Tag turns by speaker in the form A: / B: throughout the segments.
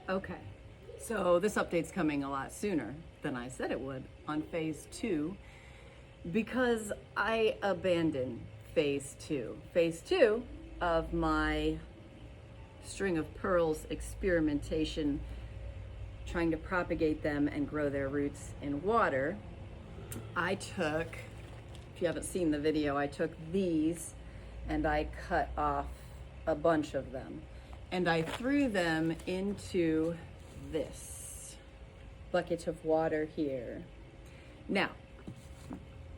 A: Okay, so this update's coming a lot sooner than I said it would on phase 2 because I abandoned phase 2. Phase 2 of my string of pearls experimentation, trying to propagate them and grow their roots in water. I took, if you haven't seen the video, I took these and I cut off a bunch of them and I threw them into this bucket of water here. Now,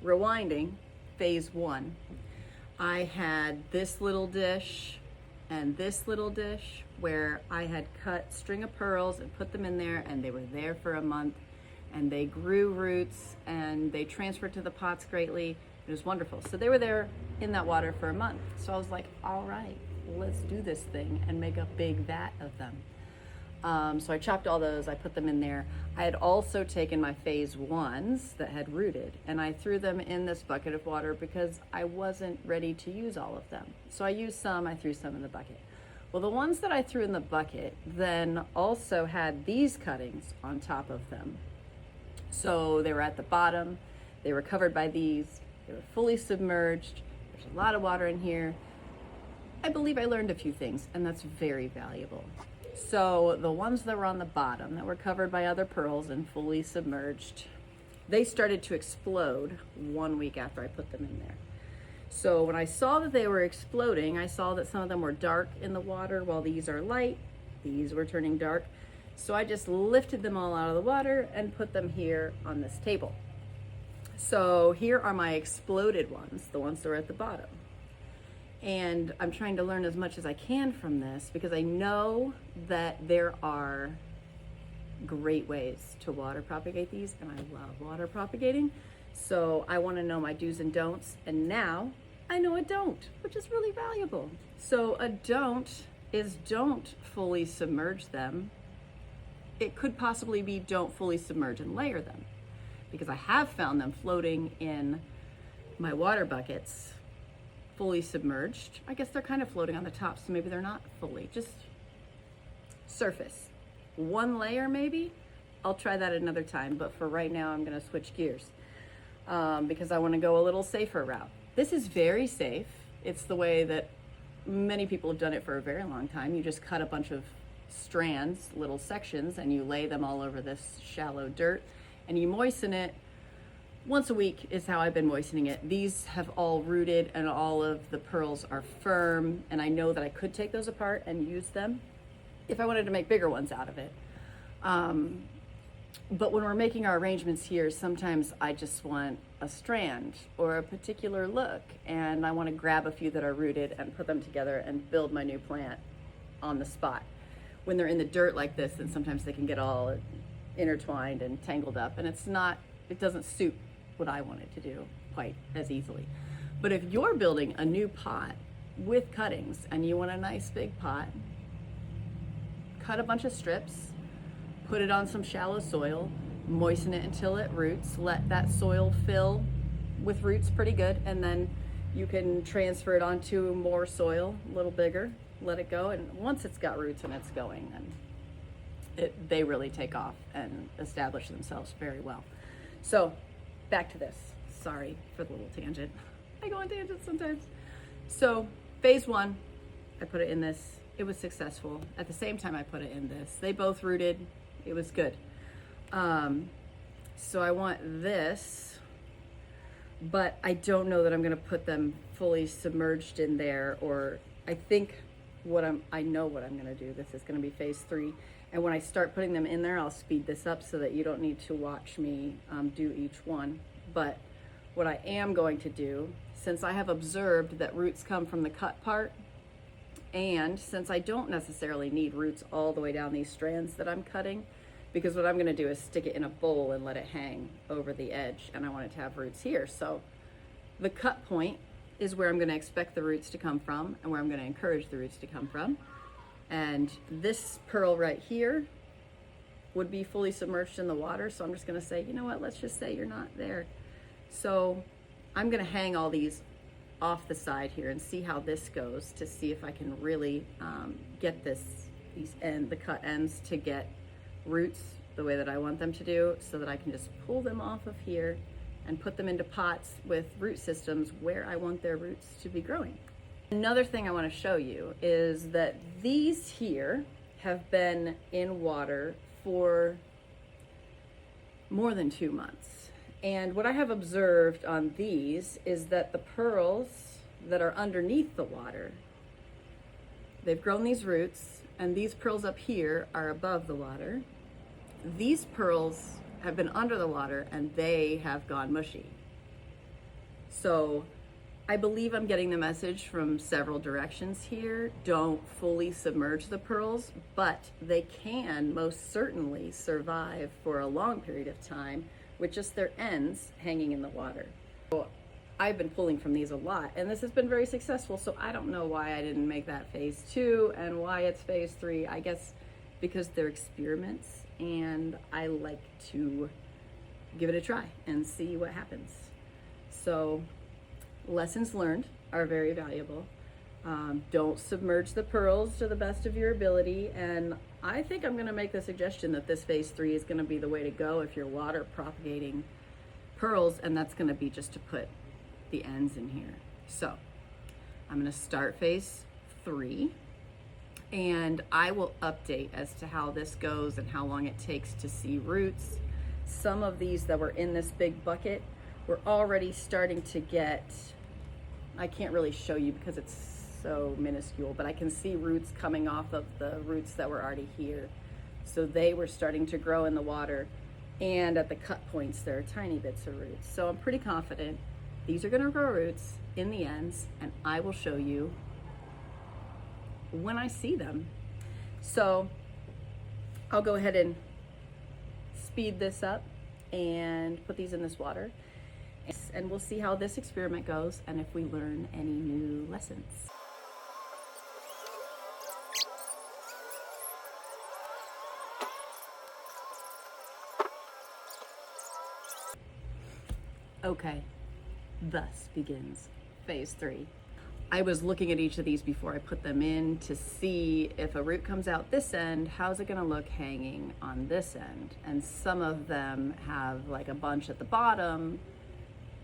A: rewinding phase 1, I had this little dish and this little dish where I had cut string of pearls and put them in there, and they were there for a month and they grew roots and they transferred to the pots greatly. It was wonderful. So they were there in that water for a month. So I was like, all right, let's do this thing and make a big vat of them. So I chopped all those, I put them in there. I had also taken my phase 1s that had rooted and I threw them in this bucket of water because I wasn't ready to use all of them. So I used some, I threw some in the bucket. Well, the ones that I threw in the bucket then also had these cuttings on top of them. So they were at the bottom, they were covered by these, they were fully submerged. There's a lot of water in here. I believe I learned a few things, and that's very valuable. So the ones that were on the bottom that were covered by other pearls and fully submerged, they started to explode 1 week after I put them in there. So when I saw that they were exploding, I saw that some of them were dark in the water while these are light. These were turning dark. So I just lifted them all out of the water and put them here on this table. So here are my exploded ones, the ones that are at the bottom. And I'm trying to learn as much as I can from this because I know that there are great ways to water propagate these, and I love water propagating. So I want to know my do's and don'ts, and now I know a don't, which is really valuable. So a don't is don't fully submerge them. It could possibly be don't fully submerge and layer them, because I have found them floating in my water buckets fully submerged. I guess they're kind of floating on the top, so maybe they're not fully, just surface. One layer maybe. I'll try that another time, but for right now I'm going to switch gears because I want to go a little safer route. This is very safe. It's the way that many people have done it for a very long time. You just cut a bunch of strands, little sections, and you lay them all over this shallow dirt and you moisten it. Once a week is how I've been moistening it. These have all rooted and all of the pearls are firm, and I know that I could take those apart and use them if I wanted to make bigger ones out of it. But when we're making our arrangements here, sometimes I just want a strand or a particular look, and I want to grab a few that are rooted and put them together and build my new plant on the spot. When they're in the dirt like this, then sometimes they can get all intertwined and tangled up, and it doesn't suit what I wanted to do quite as easily. But if you're building a new pot with cuttings and you want a nice big pot, cut a bunch of strips, put it on some shallow soil, moisten it until it roots, let that soil fill with roots pretty good, and then you can transfer it onto more soil, a little bigger, let it go, and once it's got roots and it's going, then they really take off and establish themselves very well. So back to this. Sorry for the little tangent. I go on tangents sometimes. So phase 1, I put it in this. It was successful. At the same time I put it in this. They both rooted. It was good. So I want this, but I don't know that I'm going to put them fully submerged in there, or I think I know what I'm going to do. This is going to be phase 3. And when I start putting them in there, I'll speed this up so that you don't need to watch me do each one. But what I am going to do, since I have observed that roots come from the cut part, and since I don't necessarily need roots all the way down these strands that I'm cutting, because what I'm going to do is stick it in a bowl and let it hang over the edge, and I want it to have roots here. So the cut point is where I'm going to expect the roots to come from and where I'm going to encourage the roots to come from. And this pearl right here would be fully submerged in the water. So I'm just going to say, you know what, let's just say you're not there. So I'm going to hang all these off the side here and see how this goes, to see if I can really get this the cut ends to get roots the way that I want them to do, so that I can just pull them off of here and put them into pots with root systems where I want their roots to be growing. Another thing I want to show you is that these here have been in water for more than 2 months. And what I have observed on these is that the pearls that are underneath the water, they've grown these roots, and these pearls up here are above the water. These pearls have been under the water and they have gone mushy. So I believe I'm getting the message from several directions here. Don't fully submerge the pearls, but they can most certainly survive for a long period of time with just their ends hanging in the water. So I've been pulling from these a lot, and this has been very successful, so I don't know why I didn't make that phase 2 and why it's phase 3. I guess because they're experiments, and I like to give it a try and see what happens. So lessons learned are very valuable. Don't submerge the pearls to the best of your ability, and I think I'm going to make the suggestion that this phase 3 is going to be the way to go if you're water propagating pearls, and that's going to be just to put the ends in here. So I'm going to start phase 3, and I will update as to how this goes and how long it takes to see roots. Some of these that were in this big bucket were already starting to get, I can't really show you because it's so minuscule, but I can see roots coming off of the roots that were already here. So they were starting to grow in the water, and at the cut points there are tiny bits of roots. So I'm pretty confident these are going to grow roots in the ends, and I will show you when I see them. So I'll go ahead and speed this up and put these in this water, and we'll see how this experiment goes and if we learn any new lessons. Okay, thus begins phase 3. I was looking at each of these before I put them in to see if a root comes out this end, how's it gonna look hanging on this end? And some of them have like a bunch at the bottom,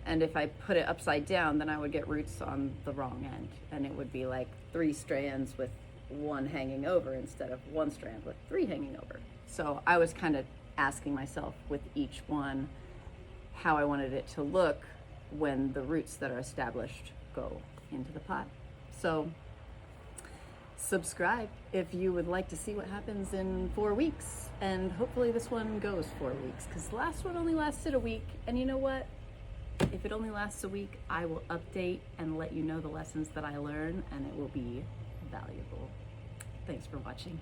A: and if I put it upside down, then I would get roots on the wrong end, and it would be like 3 strands with 1 hanging over instead of 1 strand with 3 hanging over. So I was kind of asking myself with each one how I wanted it to look when the roots that are established go into the pot. So subscribe if you would like to see what happens in 4 weeks, and hopefully this one goes 4 weeks, because the last one only lasted a week. And you know what, if it only lasts a week, I will update and let you know the lessons that I learn, and it will be valuable. Thanks for watching.